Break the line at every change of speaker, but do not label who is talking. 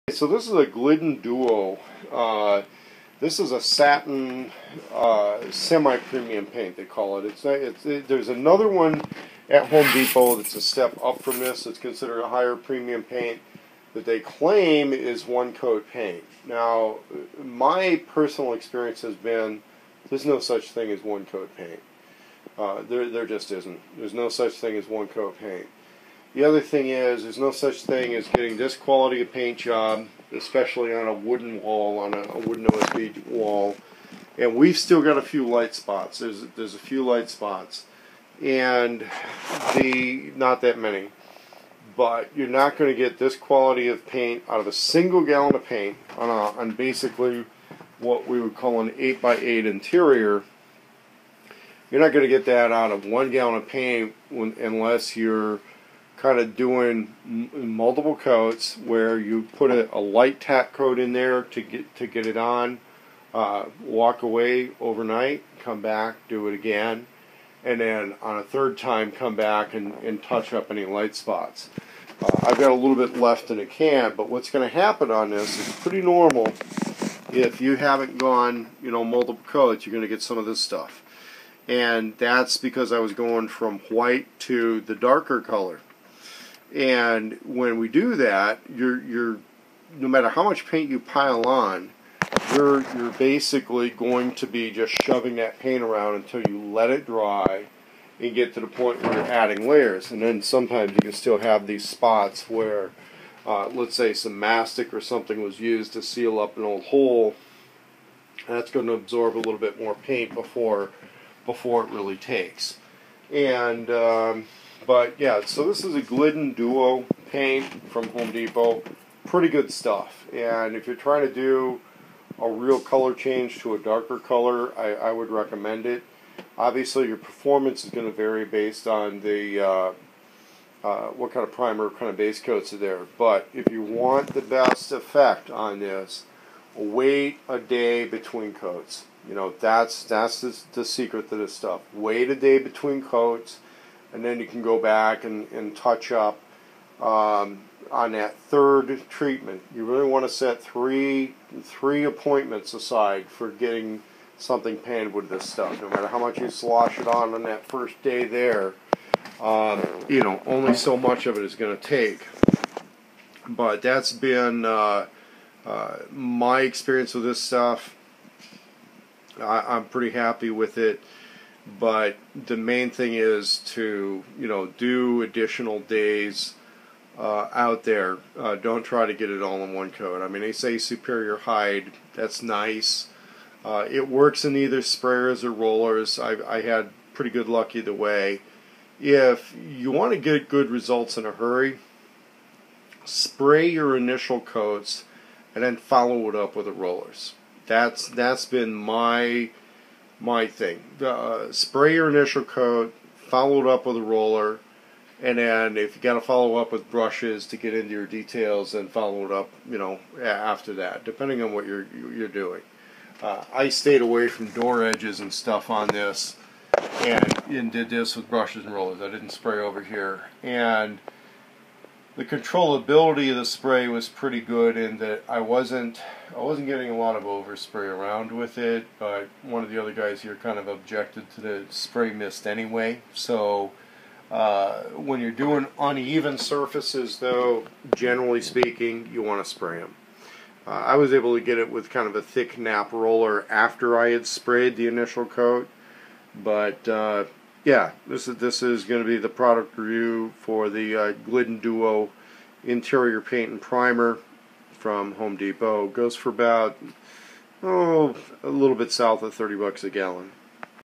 So this is a Glidden Duo. This is a satin semi-premium paint, they call it. There's another one at Home Depot that's a step up from this. It's considered a higher premium paint that they claim is one-coat paint. Now, my personal experience has been there's no such thing as one-coat paint. There just isn't. There's no such thing as one-coat paint. The other thing is, there's no such thing as getting this quality of paint job, especially on a wooden wall, on a wooden OSB wall. And we've still got a few light spots. There's a few light spots, and not that many. But you're not going to get this quality of paint out of a single gallon of paint on basically what we would call an 8x8 interior. You're not going to get that out of 1 gallon of paint unless you're kind of doing multiple coats, where you put a light tack coat in there to get it on, walk away overnight, come back, do it again, and then on a third time come back and touch up any light spots. I've got a little bit left in a can, but what's going to happen on this is pretty normal. If you haven't gone, multiple coats, you're going to get some of this stuff. And that's because I was going from white to the darker color. And when we do that, you're no matter how much paint you pile on, you're basically going to be just shoving that paint around until you let it dry and get to the point where you're adding layers. And then sometimes you can still have these spots where, let's say some mastic or something was used to seal up an old hole. That's going to absorb a little bit more paint before it really takes. And but yeah, so this is a Glidden Duo paint from Home Depot. Pretty good stuff. And if you're trying to do a real color change to a darker color, I would recommend it. Obviously, your performance is going to vary based on the what kind of primer, what kind of base coats are there. But if you want the best effect on this, wait a day between coats. That's the secret to this stuff. Wait a day between coats, and then you can go back and touch up on that third treatment. You really want to set three appointments aside for getting something painted with this stuff. No matter how much you slosh it on that first day there, only so much of it is going to take. But that's been my experience with this stuff. I'm pretty happy with it, but the main thing is to do additional days out there. Don't try to get it all in one coat. I mean, they say superior hide. That's nice. It works in either sprayers or rollers. I had pretty good luck either way. If you want to get good results in a hurry, spray your initial coats and then follow it up with the rollers. That's been my thing. Spray your initial coat, follow it up with a roller, and then if you got to follow up with brushes to get into your details, then follow it up, after that, depending on what you're doing. I stayed away from door edges and stuff on this, and did this with brushes and rollers. I didn't spray over here, and the controllability of the spray was pretty good in that I wasn't getting a lot of overspray around with it, but one of the other guys here kind of objected to the spray mist anyway. So when you're doing uneven surfaces, though, generally speaking, you want to spray them. I was able to get it with kind of a thick nap roller after I had sprayed the initial coat, but yeah, this is going to be the product review for the Glidden Duo interior paint and primer from Home Depot. Goes for about a little bit south of $30 a gallon.